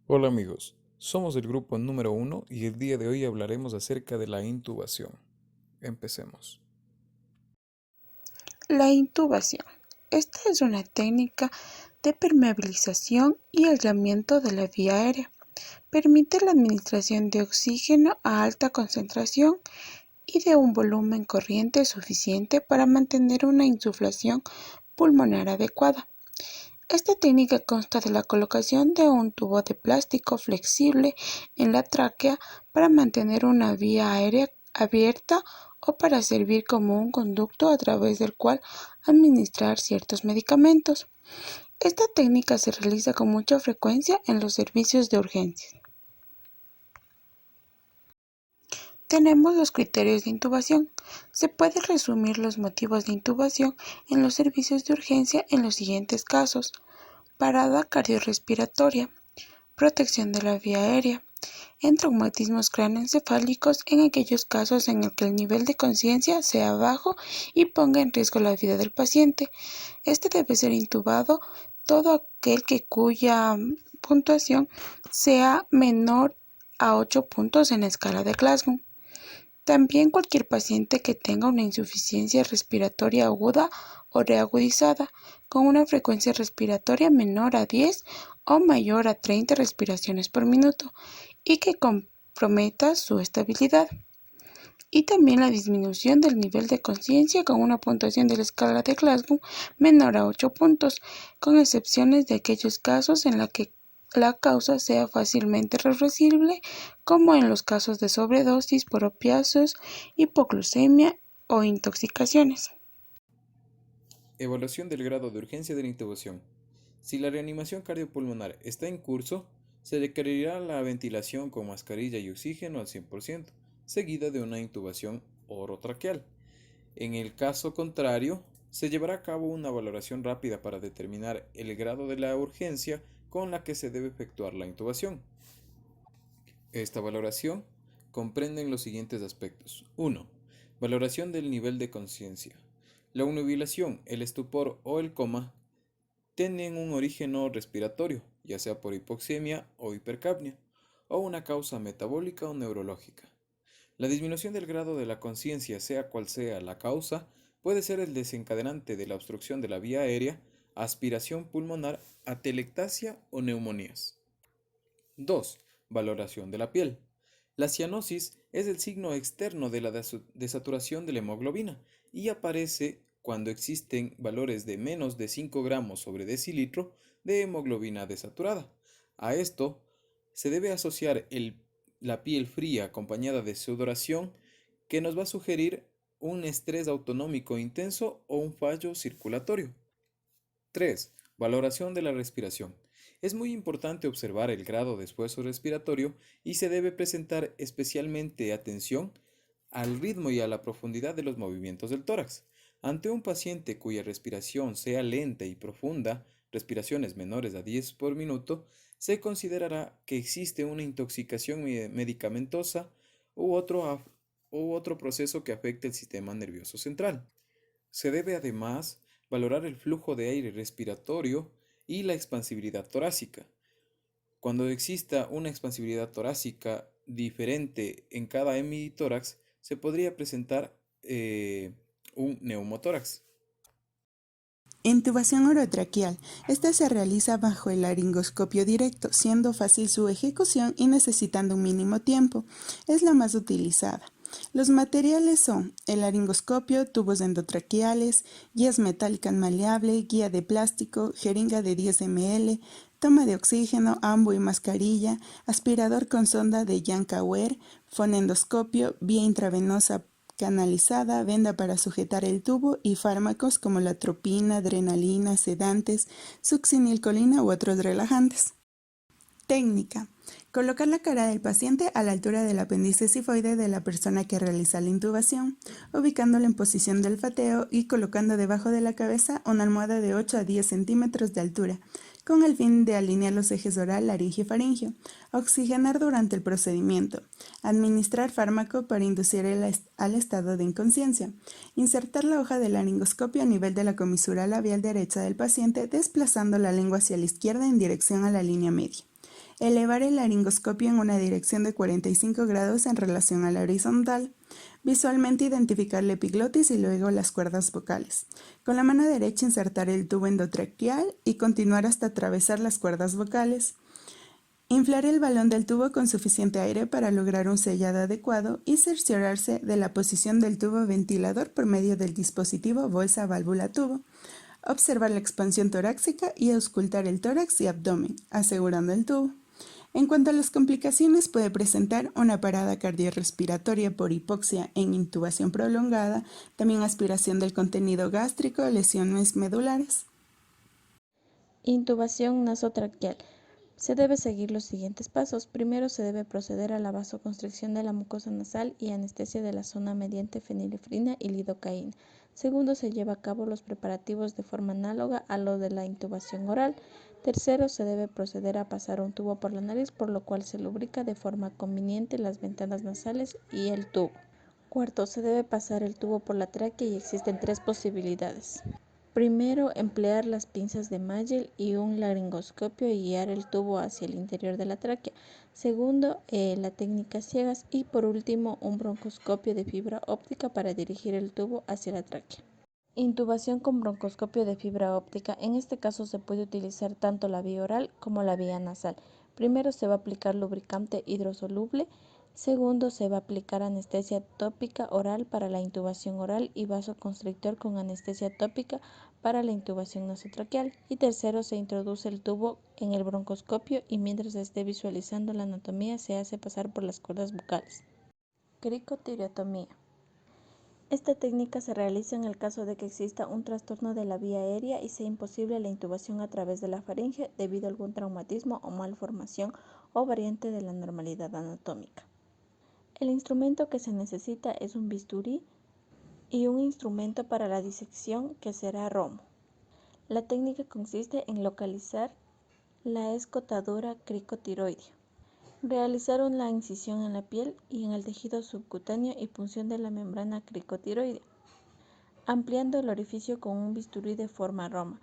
Hola amigos, somos el grupo número 1 y el día de hoy hablaremos acerca de la intubación. Empecemos. La intubación. Esta es una técnica de permeabilización y aislamiento de la vía aérea. Permite la administración de oxígeno a alta concentración y de un volumen corriente suficiente para mantener una insuflación pulmonar adecuada. Esta técnica consta de la colocación de un tubo de plástico flexible en la tráquea para mantener una vía aérea abierta o para servir como un conducto a través del cual administrar ciertos medicamentos. Esta técnica se realiza con mucha frecuencia en los servicios de urgencias. Tenemos los criterios de intubación. Se puede resumir los motivos de intubación en los servicios de urgencia en los siguientes casos: parada cardiorrespiratoria, protección de la vía aérea, en traumatismos cráneoencefálicos en aquellos casos en el que el nivel de conciencia sea bajo y ponga en riesgo la vida del paciente. Este debe ser intubado todo aquel cuya puntuación sea menor a 8 puntos en la escala de Glasgow. También cualquier paciente que tenga una insuficiencia respiratoria aguda o reagudizada, con una frecuencia respiratoria menor a 10 o mayor a 30 respiraciones por minuto y que comprometa su estabilidad. Y también la disminución del nivel de conciencia con una puntuación de la escala de Glasgow menor a 8 puntos, con excepciones de aquellos casos en los que la causa sea fácilmente reversible, como en los casos de sobredosis por opiáceos, hipoglucemia o intoxicaciones. Evaluación del grado de urgencia de la intubación. Si la reanimación cardiopulmonar está en curso, se requerirá la ventilación con mascarilla y oxígeno al 100%, seguida de una intubación orotraqueal. En el caso contrario, se llevará a cabo una valoración rápida para determinar el grado de la urgencia con la que se debe efectuar la intubación. Esta valoración comprende los siguientes aspectos. 1. Valoración del nivel de conciencia. La obnubilación, el estupor o el coma tienen un origen no respiratorio, ya sea por hipoxemia o hipercapnia, o una causa metabólica o neurológica. La disminución del grado de la conciencia, sea cual sea la causa, puede ser el desencadenante de la obstrucción de la vía aérea, aspiración pulmonar, atelectasia o neumonías. 2. Valoración de la piel. La cianosis es el signo externo de la desaturación de la hemoglobina y aparece cuando existen valores de menos de 5 gramos sobre decilitro de hemoglobina desaturada. A esto se debe asociar la piel fría acompañada de sudoración, que nos va a sugerir un estrés autonómico intenso o un fallo circulatorio. 3. Valoración de la respiración. Es muy importante observar el grado de esfuerzo respiratorio y se debe presentar especialmente atención al ritmo y a la profundidad de los movimientos del tórax. Ante un paciente cuya respiración sea lenta y profunda, respiraciones menores a 10 por minuto, se considerará que existe una intoxicación medicamentosa u otro proceso que afecte el sistema nervioso central. Se debe además valorar el flujo de aire respiratorio y la expansibilidad torácica. Cuando exista una expansibilidad torácica diferente en cada hemitórax, se podría presentar un neumotórax. Intubación orotraqueal. Esta se realiza bajo el laringoscopio directo, siendo fácil su ejecución y necesitando un mínimo tiempo. Es la más utilizada. Los materiales son el laringoscopio, tubos endotraqueales, guías metálicas maleable, guía de plástico, jeringa de 10 ml, toma de oxígeno, ambo y mascarilla, aspirador con sonda de Janka-Weir, fonendoscopio, vía intravenosa canalizada, venda para sujetar el tubo y fármacos como la atropina, adrenalina, sedantes, succinilcolina u otros relajantes. Técnica. Colocar la cara del paciente a la altura del apéndice cifoide de la persona que realiza la intubación, ubicándolo en posición de olfateo y colocando debajo de la cabeza una almohada de 8 a 10 centímetros de altura, con el fin de alinear los ejes oral, laringe y faringio. Oxigenar durante el procedimiento. Administrar fármaco para inducir al estado de inconsciencia. Insertar la hoja del laringoscopio a nivel de la comisura labial derecha del paciente, desplazando la lengua hacia la izquierda en dirección a la línea media. Elevar el laringoscopio en una dirección de 45 grados en relación a la horizontal. Visualmente identificar la epiglotis y luego las cuerdas vocales. Con la mano derecha insertar el tubo endotraqueal y continuar hasta atravesar las cuerdas vocales. Inflar el balón del tubo con suficiente aire para lograr un sellado adecuado y cerciorarse de la posición del tubo ventilador por medio del dispositivo bolsa-válvula-tubo. Observar la expansión torácica y auscultar el tórax y abdomen, asegurando el tubo. En cuanto a las complicaciones, puede presentar una parada cardiorrespiratoria por hipoxia en intubación prolongada, también aspiración del contenido gástrico, lesiones medulares. Intubación nasotraqueal. Se debe seguir los siguientes pasos. Primero se debe proceder a la vasoconstricción de la mucosa nasal y anestesia de la zona mediante fenilefrina y lidocaína. Segundo, se lleva a cabo los preparativos de forma análoga a lo de la intubación oral. Tercero, se debe proceder a pasar un tubo por la nariz, por lo cual se lubrica de forma conveniente las ventanas nasales y el tubo. Cuarto, se debe pasar el tubo por la tráquea y existen tres posibilidades. Primero, emplear las pinzas de Magel y un laringoscopio y guiar el tubo hacia el interior de la tráquea. Segundo, la técnica ciegas. Y por último, un broncoscopio de fibra óptica para dirigir el tubo hacia la tráquea. Intubación con broncoscopio de fibra óptica. En este caso se puede utilizar tanto la vía oral como la vía nasal. Primero se va a aplicar lubricante hidrosoluble. Segundo, se va a aplicar anestesia tópica oral para la intubación oral y vasoconstrictor con anestesia tópica para la intubación nasotraqueal. Y tercero, se introduce el tubo en el broncoscopio y mientras se esté visualizando la anatomía se hace pasar por las cuerdas vocales. Cricotireotomía. Esta técnica se realiza en el caso de que exista un trastorno de la vía aérea y sea imposible la intubación a través de la faringe debido a algún traumatismo o malformación o variante de la normalidad anatómica. El instrumento que se necesita es un bisturí y un instrumento para la disección que será romo. La técnica consiste en localizar la escotadura cricotiroidea, realizar una incisión en la piel y en el tejido subcutáneo y punción de la membrana cricotiroidea, ampliando el orificio con un bisturí de forma roma.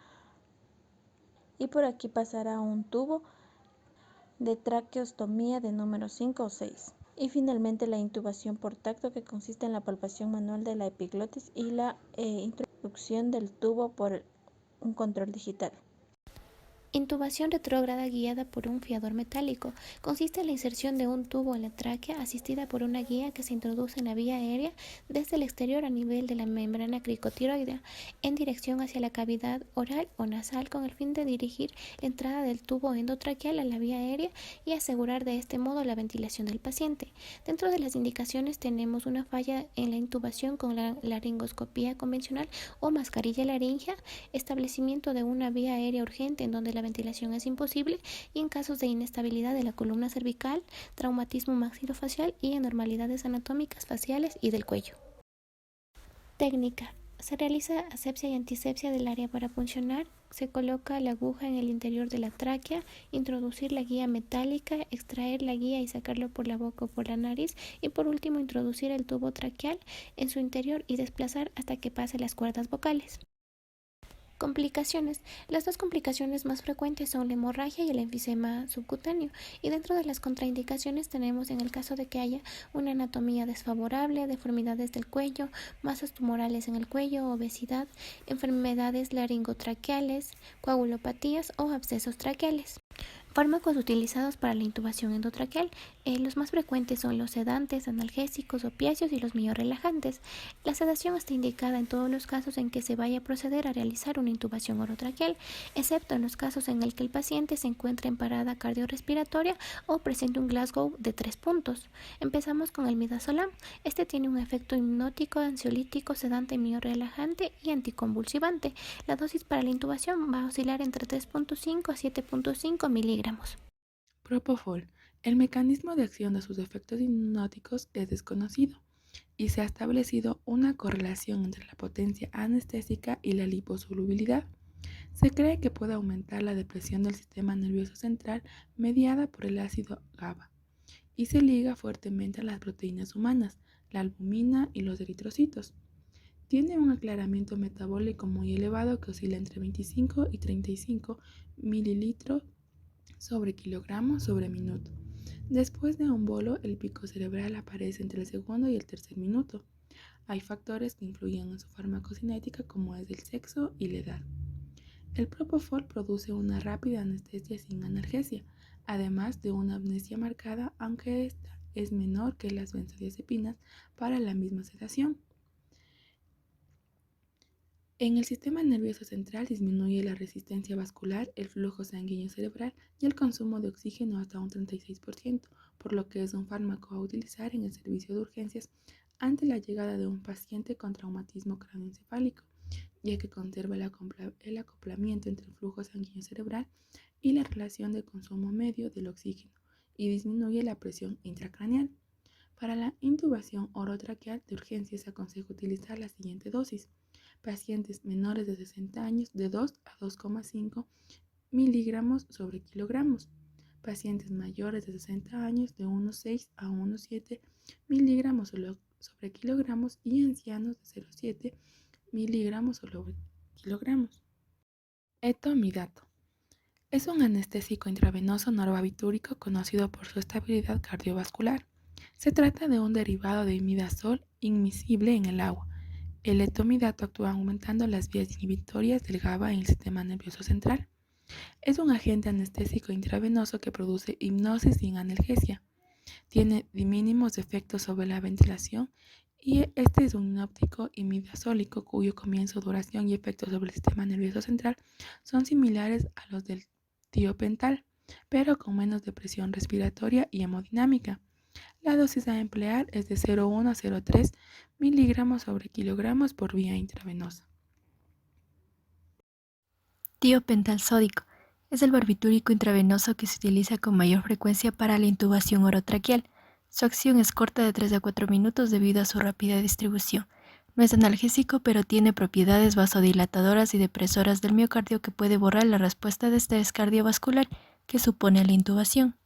Y por aquí pasará un tubo de traqueostomía de número 5 o 6. Y finalmente la intubación por tacto, que consiste en la palpación manual de la epiglotis y la introducción del tubo por un control digital. Intubación retrógrada guiada por un fiador metálico. Consiste en la inserción de un tubo en la tráquea asistida por una guía que se introduce en la vía aérea desde el exterior a nivel de la membrana cricotiroidea en dirección hacia la cavidad oral o nasal con el fin de dirigir la entrada del tubo endotraqueal a la vía aérea y asegurar de este modo la ventilación del paciente. Dentro de las indicaciones tenemos una falla en la intubación con la laringoscopía convencional o mascarilla laringea, establecimiento de una vía aérea urgente en donde la ventilación es imposible y en casos de inestabilidad de la columna cervical, traumatismo maxilofacial y anormalidades anatómicas faciales y del cuello. Técnica. Se realiza asepsia y antisepsia del área para puncionar. Se coloca la aguja en el interior de la tráquea, introducir la guía metálica, extraer la guía y sacarlo por la boca o por la nariz y por último introducir el tubo traqueal en su interior y desplazar hasta que pase las cuerdas vocales. Complicaciones. Las dos complicaciones más frecuentes son la hemorragia y el enfisema subcutáneo, y dentro de las contraindicaciones tenemos en el caso de que haya una anatomía desfavorable, deformidades del cuello, masas tumorales en el cuello, obesidad, enfermedades laringotraqueales, coagulopatías o abscesos traqueales. Fármacos utilizados para la intubación endotraqueal. Los más frecuentes son los sedantes, analgésicos, opiáceos y los miorelajantes. La sedación está indicada en todos los casos en que se vaya a proceder a realizar una intubación orotraqueal, excepto en los casos en el que el paciente se encuentre en parada cardiorrespiratoria o presente un Glasgow de 3 puntos. Empezamos con el midazolam. Este tiene un efecto hipnótico, ansiolítico, sedante, miorelajante y anticonvulsivante. La dosis para la intubación va a oscilar entre 3.5 a 7.5 miligramos. Propofol. El mecanismo de acción de sus efectos hipnóticos es desconocido y se ha establecido una correlación entre la potencia anestésica y la liposolubilidad. Se cree que puede aumentar la depresión del sistema nervioso central mediada por el ácido GABA y se liga fuertemente a las proteínas humanas, la albumina y los eritrocitos. Tiene un aclaramiento metabólico muy elevado que oscila entre 25 y 35 mililitros sobre kilogramos sobre minuto. Después de un bolo, el pico cerebral aparece entre el segundo y el tercer minuto. Hay factores que influyen en su farmacocinética como es el sexo y la edad. El propofol produce una rápida anestesia sin analgesia, además de una amnesia marcada, aunque esta es menor que las benzodiazepinas para la misma sedación. En el sistema nervioso central disminuye la resistencia vascular, el flujo sanguíneo cerebral y el consumo de oxígeno hasta un 36%, por lo que es un fármaco a utilizar en el servicio de urgencias ante la llegada de un paciente con traumatismo craneoencefálico, ya que conserva el acoplamiento entre el flujo sanguíneo cerebral y la relación de consumo medio del oxígeno y disminuye la presión intracraneal. Para la intubación orotraqueal de urgencia se aconseja utilizar la siguiente dosis. Pacientes menores de 60 años de 2 a 2,5 miligramos sobre kilogramos. Pacientes mayores de 60 años de 1,6 a 1,7 miligramos sobre kilogramos y ancianos de 0,7 miligramos sobre kilogramos. Etomidato. Es un anestésico intravenoso norbarbitúrico conocido por su estabilidad cardiovascular. Se trata de un derivado de imidazol inmiscible en el agua. El etomidato actúa aumentando las vías inhibitorias del GABA en el sistema nervioso central. Es un agente anestésico intravenoso que produce hipnosis sin analgesia. Tiene mínimos efectos sobre la ventilación y este es un hipnótico imidazólico cuyo comienzo, duración y efectos sobre el sistema nervioso central son similares a los del tiopental, pero con menos depresión respiratoria y hemodinámica. La dosis a emplear es de 0,1 a 0,3 miligramos sobre kilogramos por vía intravenosa. Tiopental sódico es el barbitúrico intravenoso que se utiliza con mayor frecuencia para la intubación orotraqueal. Su acción es corta de 3 a 4 minutos debido a su rápida distribución. No es analgésico, pero tiene propiedades vasodilatadoras y depresoras del miocardio que puede borrar la respuesta de estrés cardiovascular que supone la intubación.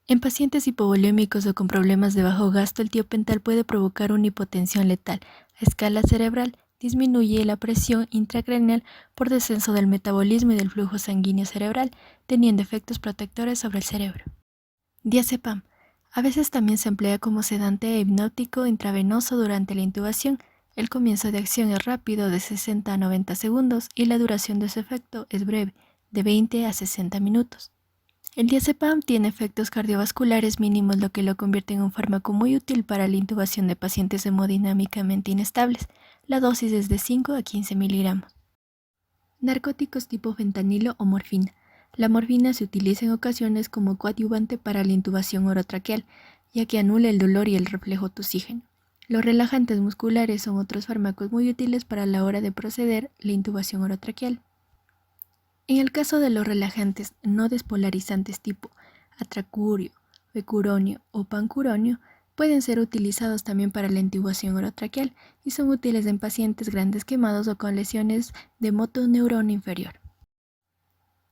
En pacientes hipovolémicos o con problemas de bajo gasto, el tiopental puede provocar una hipotensión letal a escala cerebral, disminuye la presión intracraneal por descenso del metabolismo y del flujo sanguíneo cerebral, teniendo efectos protectores sobre el cerebro. Diazepam. A veces también se emplea como sedante e hipnótico intravenoso durante la intubación. El comienzo de acción es rápido, de 60 a 90 segundos, y la duración de su efecto es breve, de 20 a 60 minutos. El diazepam tiene efectos cardiovasculares mínimos, lo que lo convierte en un fármaco muy útil para la intubación de pacientes hemodinámicamente inestables. La dosis es de 5 a 15 miligramos. Narcóticos tipo fentanilo o morfina. La morfina se utiliza en ocasiones como coadyuvante para la intubación orotraqueal, ya que anula el dolor y el reflejo tosígeno. Los relajantes musculares son otros fármacos muy útiles para la hora de proceder la intubación orotraqueal. En el caso de los relajantes no despolarizantes tipo atracurio, becuronio o pancuronio, pueden ser utilizados también para la intubación orotraqueal y son útiles en pacientes grandes quemados o con lesiones de motoneurona inferior.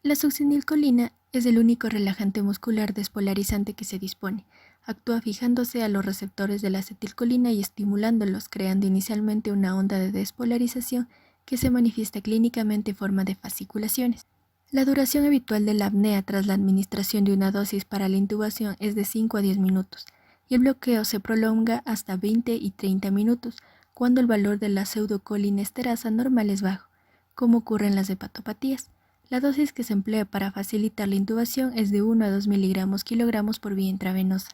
La succinilcolina es el único relajante muscular despolarizante que se dispone. Actúa fijándose a los receptores de la acetilcolina y estimulándolos, creando inicialmente una onda de despolarización que se manifiesta clínicamente en forma de fasciculaciones. La duración habitual de la apnea tras la administración de una dosis para la intubación es de 5 a 10 minutos y el bloqueo se prolonga hasta 20 y 30 minutos cuando el valor de la pseudocolinesterasa normal es bajo, como ocurre en las hepatopatías. La dosis que se emplea para facilitar la intubación es de 1 a 2 miligramos kilogramos por vía intravenosa.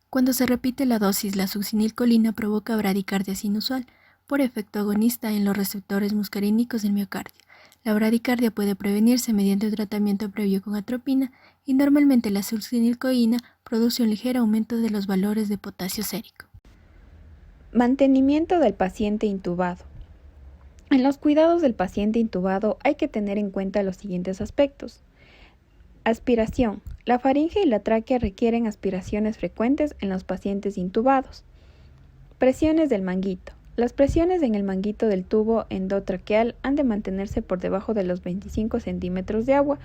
Cuando se repite la dosis, la succinilcolina provoca bradicardia inusual por efecto agonista en los receptores muscarínicos del miocardio. La bradicardia puede prevenirse mediante un tratamiento previo con atropina y normalmente la succinilcolina produce un ligero aumento de los valores de potasio sérico. Mantenimiento del paciente intubado. En los cuidados del paciente intubado hay que tener en cuenta los siguientes aspectos. Aspiración. La faringe y la tráquea requieren aspiraciones frecuentes en los pacientes intubados. Presiones del manguito. Las presiones en el manguito del tubo endotraqueal han de mantenerse por debajo de los 25 centímetros de agua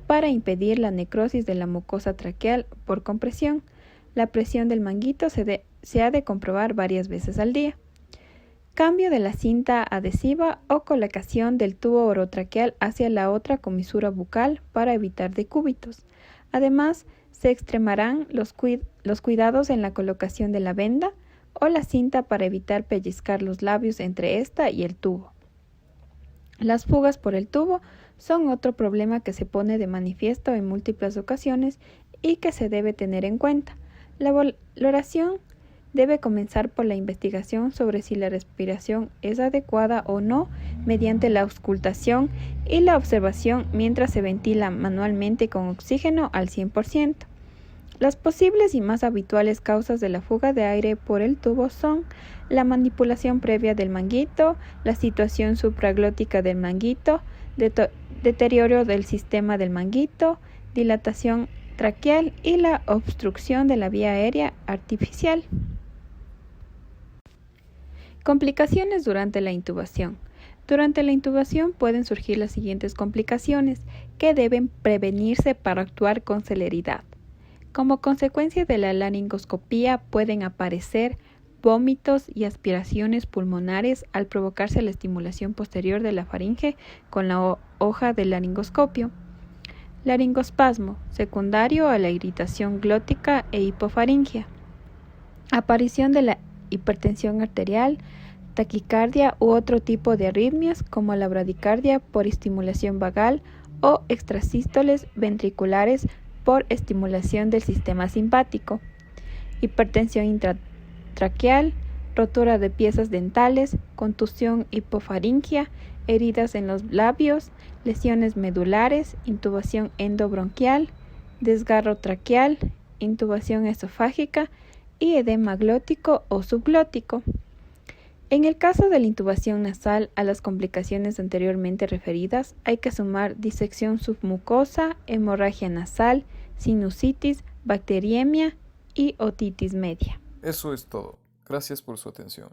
para impedir la necrosis de la mucosa traqueal por compresión. La presión del manguito se ha de comprobar varias veces al día. Cambio de la cinta adhesiva o colocación del tubo orotraqueal hacia la otra comisura bucal para evitar decúbitos. Además, se extremarán los cuidados en la colocación de la venda o la cinta para evitar pellizcar los labios entre esta y el tubo. Las fugas por el tubo son otro problema que se pone de manifiesto en múltiples ocasiones y que se debe tener en cuenta. La valoración debe comenzar por la investigación sobre si la respiración es adecuada o no mediante la auscultación y la observación mientras se ventila manualmente con oxígeno al 100%. Las posibles y más habituales causas de la fuga de aire por el tubo son la manipulación previa del manguito, la situación supraglótica del manguito, deterioro del sistema del manguito, dilatación traqueal y la obstrucción de la vía aérea artificial. Complicaciones durante la intubación. Durante la intubación pueden surgir las siguientes complicaciones que deben prevenirse para actuar con celeridad. Como consecuencia de la laringoscopía pueden aparecer vómitos y aspiraciones pulmonares al provocarse la estimulación posterior de la faringe con la hoja del laringoscopio. Laringospasmo, secundario a la irritación glótica e hipofaringia. Aparición de la hipertensión arterial, taquicardia u otro tipo de arritmias como la bradicardia por estimulación vagal o extrasístoles ventriculares por estimulación del sistema simpático. Hipertensión intratraqueal, rotura de piezas dentales, contusión hipofaringia, heridas en los labios, lesiones medulares, intubación endobronquial, desgarro traqueal, intubación esofágica y edema glótico o subglótico. En el caso de la intubación nasal, a las complicaciones anteriormente referidas hay que sumar disección submucosa, hemorragia nasal, sinusitis, bacteriemia y otitis media. Eso es todo. Gracias por su atención.